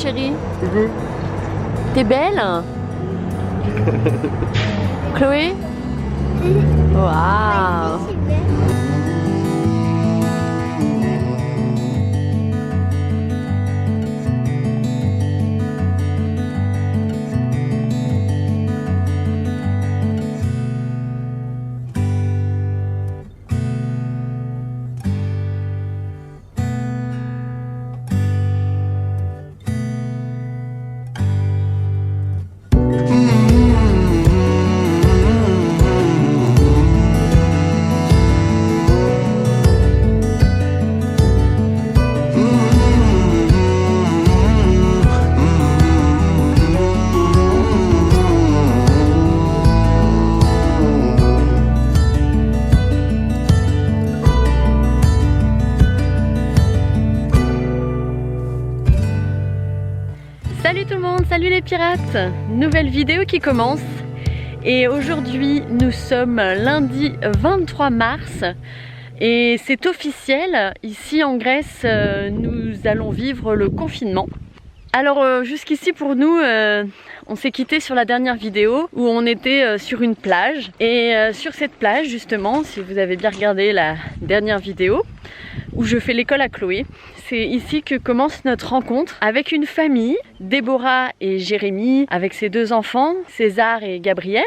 chérie? T'es belle? Chloé? Waouh! Salut tout le monde, salut les pirates! Nouvelle vidéo qui commence et aujourd'hui nous sommes lundi 23 mars et c'est officiel, ici en Grèce nous allons vivre le confinement. Alors jusqu'ici pour nous, on s'est quitté sur la dernière vidéo où on était sur une plage et sur cette plage justement, si vous avez bien regardé la dernière vidéo où je fais l'école à Chloé, c'est ici que commence notre rencontre avec une famille, Déborah et Jérémy, avec ses deux enfants, César et Gabriel.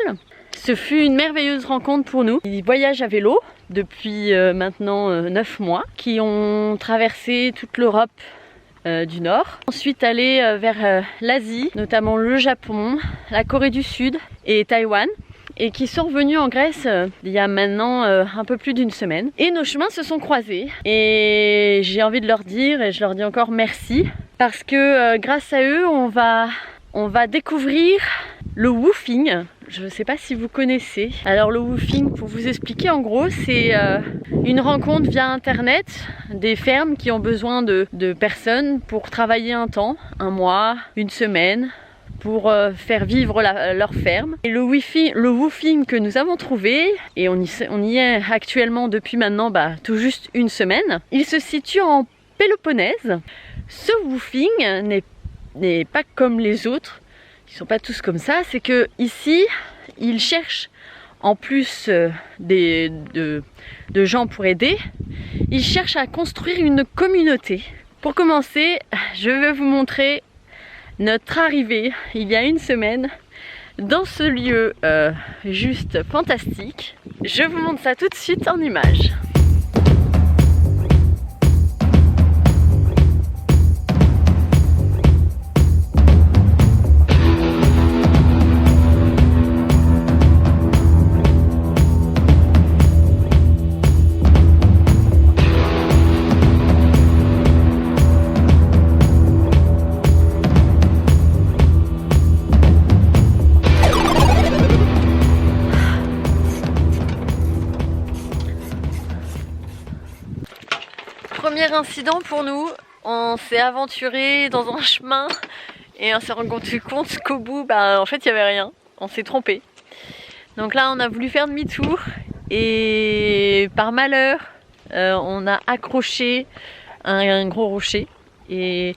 Ce fut une merveilleuse rencontre pour nous. Ils voyagent à vélo depuis maintenant 9 mois, qui ont traversé toute l'Europe du Nord. Ensuite aller vers l'Asie, notamment le Japon, la Corée du Sud et Taïwan. Et qui sont revenus en Grèce il y a maintenant un peu plus d'une semaine. Et nos chemins se sont croisés. Et j'ai envie de leur dire, et je leur dis encore merci, parce que grâce à eux, on va découvrir le woofing. Je ne sais pas si vous connaissez. Alors le woofing, pour vous expliquer, en gros, c'est une rencontre via internet des fermes qui ont besoin de personnes pour travailler un temps, un mois, une semaine, pour faire vivre leur ferme. Et le woofing que nous avons trouvé, et on y est actuellement depuis maintenant tout juste une semaine, il se situe en Péloponnèse. Ce woofing n'est pas comme les autres, ils sont pas tous comme ça, c'est que ici, ils cherchent, en plus de gens pour aider, ils cherchent à construire une communauté. Pour commencer, je vais vous montrer notre arrivée il y a une semaine dans ce lieu juste fantastique. Je vous montre ça tout de suite en images. Premier incident pour nous, on s'est aventuré dans un chemin et on s'est rendu compte qu'au bout, en fait il n'y avait rien, on s'est trompé. Donc là on a voulu faire demi-tour et par malheur on a accroché un gros rocher et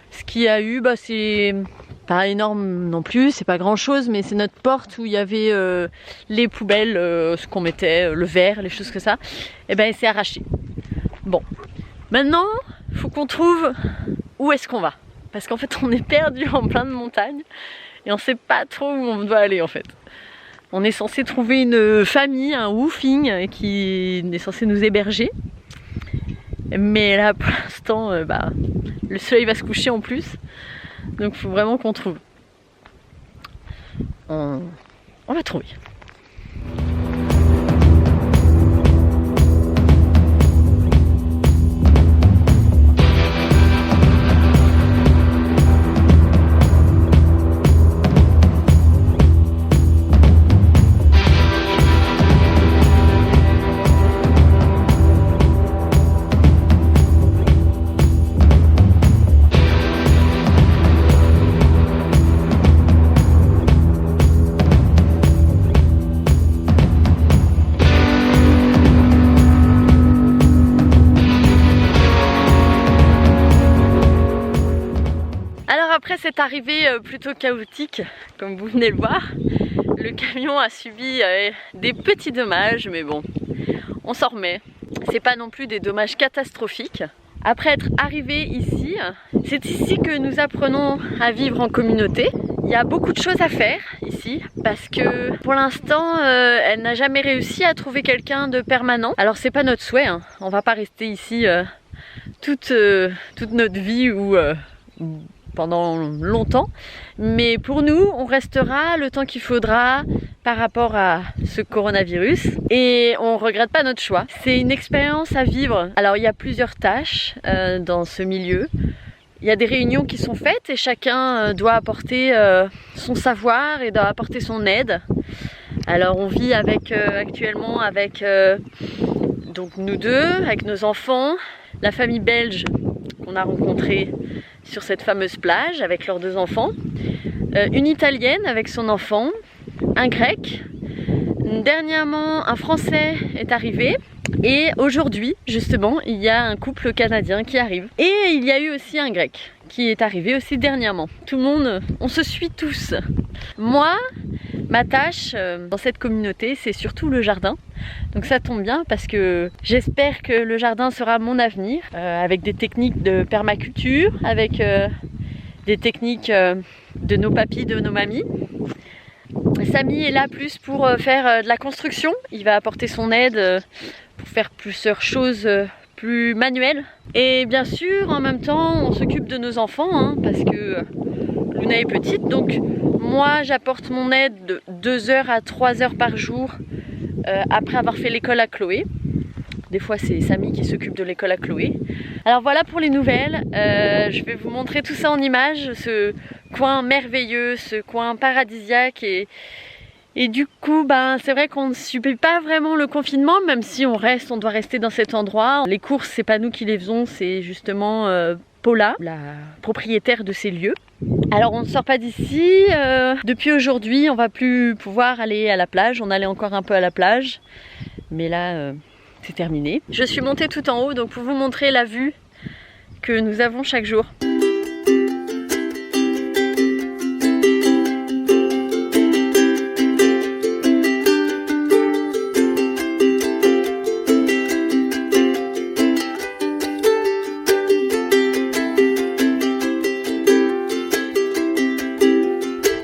ce qu'il y a eu, c'est pas énorme non plus, c'est pas grand chose, mais c'est notre porte où il y avait les poubelles, ce qu'on mettait, le verre, les choses que ça, et elle s'est arrachée. Bon. Maintenant, il faut qu'on trouve où est-ce qu'on va. Parce qu'en fait, on est perdu en plein de montagnes et on ne sait pas trop où on doit aller en fait. On est censé trouver une famille, un woofing qui est censé nous héberger. Mais là, pour l'instant, le soleil va se coucher en plus. Donc, il faut vraiment qu'on trouve. On va trouver. cette arrivée plutôt chaotique, comme vous venez le voir, le camion a subi des petits dommages, mais bon, on s'en remet. C'est pas non plus des dommages catastrophiques. Après être arrivé ici, c'est ici que nous apprenons à vivre en communauté. Il y a beaucoup de choses à faire ici parce que pour l'instant elle n'a jamais réussi à trouver quelqu'un de permanent. Alors c'est pas notre souhait, hein. On va pas rester ici toute notre vie ou pendant longtemps, mais pour nous on restera le temps qu'il faudra par rapport à ce coronavirus et on regrette pas notre choix. C'est une expérience à vivre. Alors il y a plusieurs tâches dans ce milieu. Il y a des réunions qui sont faites et chacun doit apporter son savoir et doit apporter son aide. Alors on vit avec actuellement avec donc nous deux, avec nos enfants, la famille belge qu'on a rencontrée sur cette fameuse plage avec leurs 2 enfants, une italienne avec son enfant, un grec. Dernièrement, un Français est arrivé et aujourd'hui, justement, il y a un couple canadien qui arrive. Et il y a eu aussi un grec qui est arrivé aussi dernièrement. Tout le monde, on se suit tous. Moi, ma tâche dans cette communauté, c'est surtout le jardin. Donc ça tombe bien parce que j'espère que le jardin sera mon avenir avec des techniques de permaculture, avec des techniques de nos papis, de nos mamies. Samy est là plus pour faire de la construction. Il va apporter son aide pour faire plusieurs choses plus manuelles. Et bien sûr, en même temps, on s'occupe de nos enfants hein, parce que Luna est petite. Donc moi, j'apporte mon aide de 2 heures à 3 heures par jour après avoir fait l'école à Chloé. Des fois, c'est Samy qui s'occupe de l'école à Chloé. Alors voilà pour les nouvelles. Je vais vous montrer tout ça en images, ce coin merveilleux, ce coin paradisiaque. Et du coup, ben, c'est vrai qu'on ne subit pas vraiment le confinement, même si on doit rester dans cet endroit. Les courses, c'est pas nous qui les faisons, c'est justement Paula, la propriétaire de ces lieux. Alors on ne sort pas d'ici. Depuis aujourd'hui, on va plus pouvoir aller à la plage. On allait encore un peu à la plage, mais là... c'est terminé. Je suis montée tout en haut donc pour vous montrer la vue que nous avons chaque jour.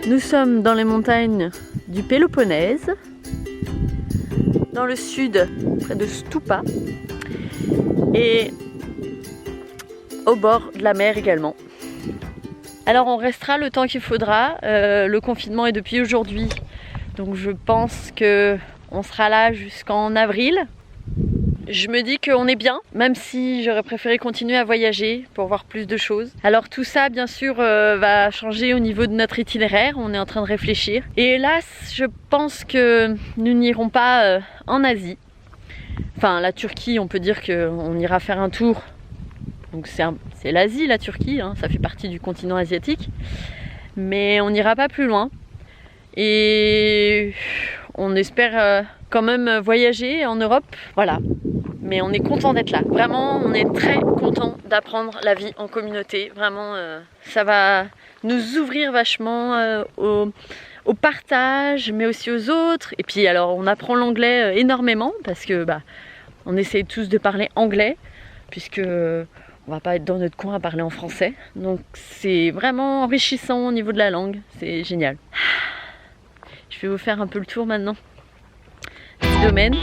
Nous sommes dans les montagnes du Péloponnèse, dans le sud, près de Stupa, et au bord de la mer également. Alors on restera le temps qu'il faudra. Le confinement est depuis aujourd'hui, donc je pense que on sera là jusqu'en avril. Je me dis qu'on est bien, même si j'aurais préféré continuer à voyager pour voir plus de choses. Alors tout ça, bien sûr, va changer au niveau de notre itinéraire. On est en train de réfléchir. Et hélas, je pense que nous n'irons pas en Asie. Enfin, la Turquie, on peut dire qu'on ira faire un tour. Donc c'est l'Asie, la Turquie, hein, ça fait partie du continent asiatique. Mais on n'ira pas plus loin. Et on espère quand même voyager en Europe. Voilà. Mais on est content d'être là. Vraiment, on est très content d'apprendre la vie en communauté. Vraiment, ça va nous ouvrir vachement au partage, mais aussi aux autres. Et puis alors, on apprend l'anglais énormément parce que on essaie tous de parler anglais, puisque on va pas être dans notre coin à parler en français. Donc c'est vraiment enrichissant au niveau de la langue. C'est génial. Je vais vous faire un peu le tour maintenant du domaine.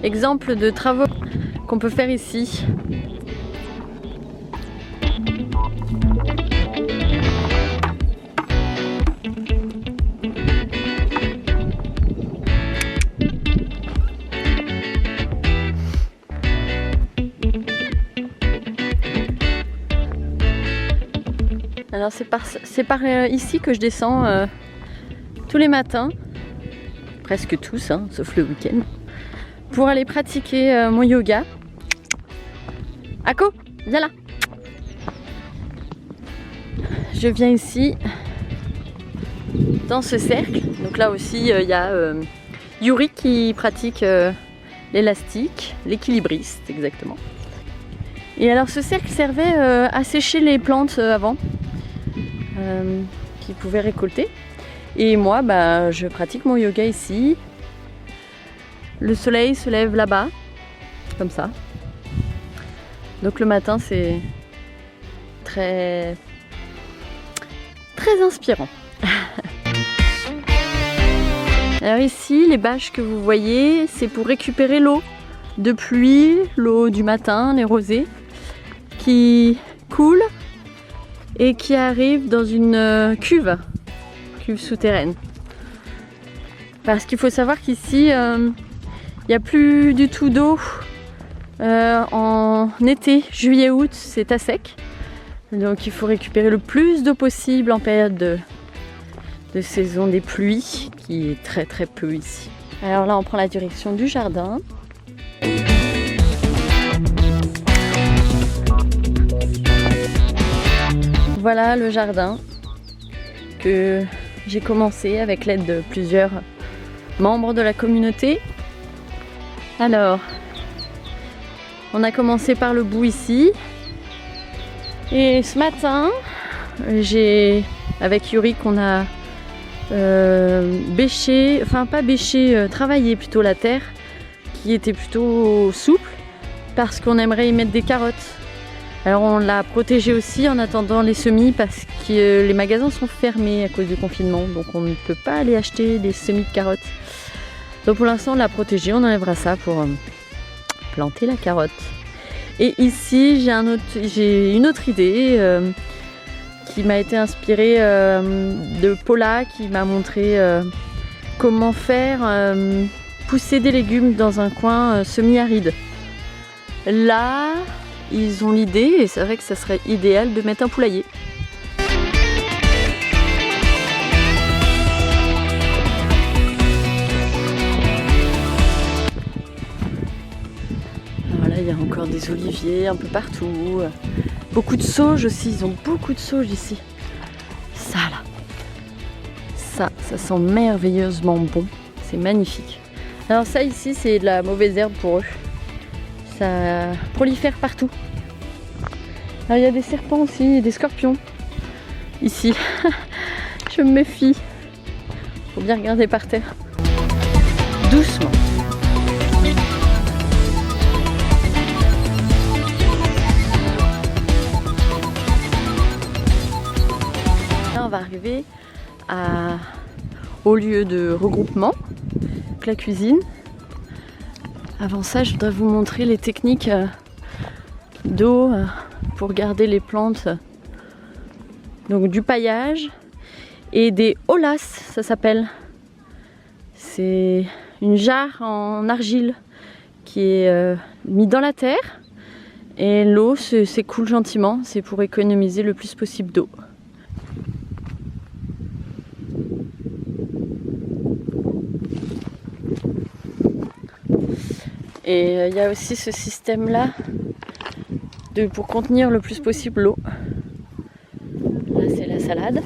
Exemple de travaux qu'on peut faire ici. Alors c'est par ici que je descends tous les matins, presque tous, hein, sauf le week-end, pour aller pratiquer mon yoga. Ako, viens là. Je viens ici, dans ce cercle. Donc là aussi, il y a Yuri qui pratique l'élastique, l'équilibriste exactement. Et alors ce cercle servait à sécher les plantes avant qu'ils pouvaient récolter. Et moi je pratique mon yoga ici. Le soleil se lève là-bas, comme ça. Donc le matin c'est très inspirant. Alors ici, les bâches que vous voyez, c'est pour récupérer l'eau de pluie, l'eau du matin, les rosées, qui coulent et qui arrivent dans une cuve souterraine. Parce qu'il faut savoir qu'ici, il n'y a plus du tout d'eau en été, juillet-août, c'est à sec. Donc il faut récupérer le plus d'eau possible en période de saison des pluies, qui est très peu ici. Alors là on prend la direction du jardin. Voilà le jardin que j'ai commencé avec l'aide de plusieurs membres de la communauté. Alors on a commencé par le bout ici. Et ce matin, avec Yuri, qu'on a bêché, enfin pas bêché, travaillé plutôt la terre, qui était plutôt souple, parce qu'on aimerait y mettre des carottes. Alors on l'a protégée aussi en attendant les semis, parce que les magasins sont fermés à cause du confinement, donc on ne peut pas aller acheter des semis de carottes. Donc pour l'instant on l'a protégée, on enlèvera ça pour planter la carotte. Et ici j'ai une autre idée qui m'a été inspirée de Paula, qui m'a montré comment faire pousser des légumes dans un coin semi-aride. Là, ils ont l'idée, et c'est vrai que ça serait idéal, de mettre un poulailler. Il y a encore des oliviers un peu partout. Beaucoup de sauge aussi, ils ont beaucoup de sauge ici. Ça là. Ça sent merveilleusement bon. C'est magnifique. Alors ça ici, c'est de la mauvaise herbe pour eux. Ça prolifère partout. Alors il y a des serpents aussi, et des scorpions. Ici. Je me méfie. Faut bien regarder par terre. Doucement. On va arriver au lieu de regroupement, la cuisine. Avant ça, je voudrais vous montrer les techniques d'eau pour garder les plantes. Donc du paillage et des holas, ça s'appelle. C'est une jarre en argile qui est mise dans la terre et l'eau s'écoule gentiment. C'est pour économiser le plus possible d'eau. Et il y a aussi ce système là pour contenir le plus possible l'eau. Là c'est la salade.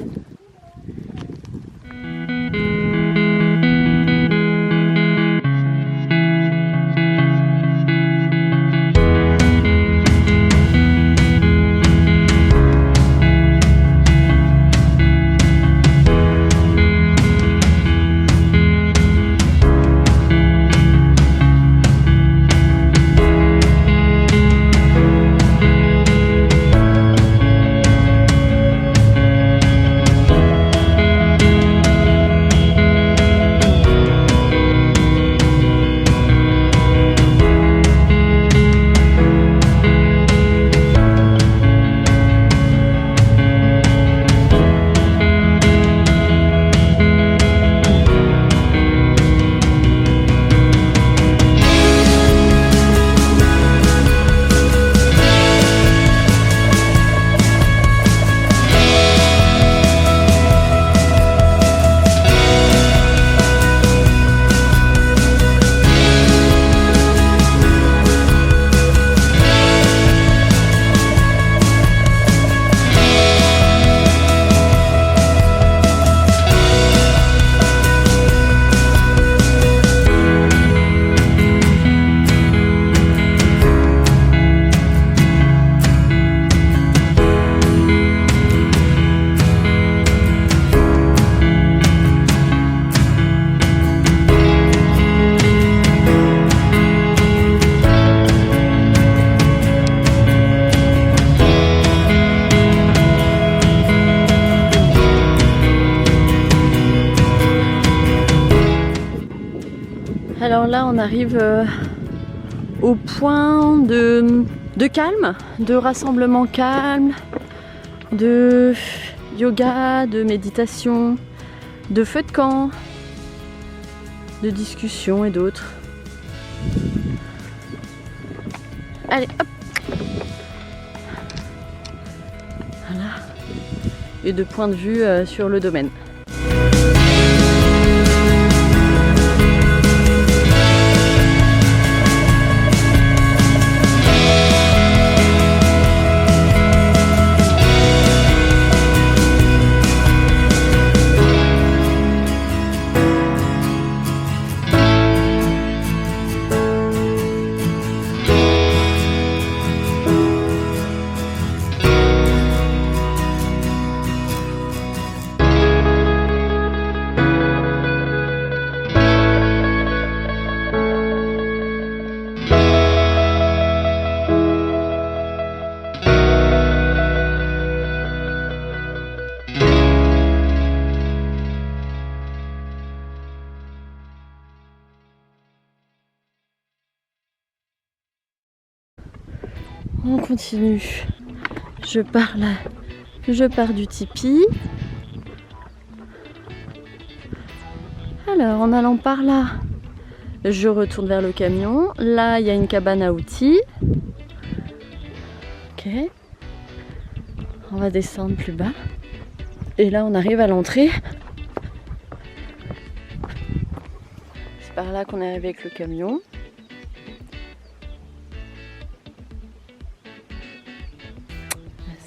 Alors là, on arrive au point de calme, de rassemblement calme, de yoga, de méditation, de feu de camp, de discussion et d'autres. Allez, hop! Voilà. Et de point de vue sur le domaine. On continue. Je pars là. Je pars du tipi. Alors, en allant par là, je retourne vers le camion. Là, il y a une cabane à outils. Ok. On va descendre plus bas. Et là, on arrive à l'entrée. C'est par là qu'on est arrivé avec le camion.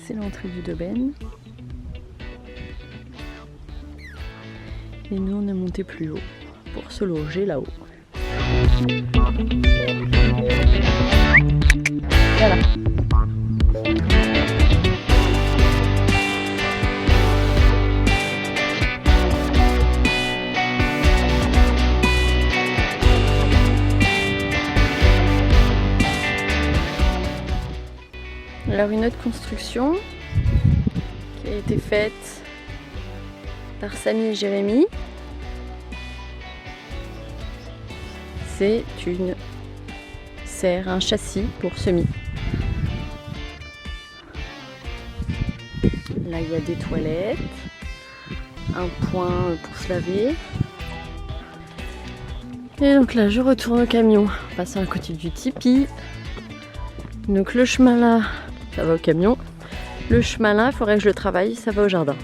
C'est l'entrée du domaine. Et nous, on est monté plus haut pour se loger là-haut. Voilà. Alors une autre construction qui a été faite par Samy et Jérémy, c'est une serre, un châssis pour semis. Là il y a des toilettes, un point pour se laver. Et donc là je retourne au camion, en passant à côté du tipi. Donc le chemin là, ça va au camion. Le chemin là, il faudrait que je le travaille, ça va au jardin.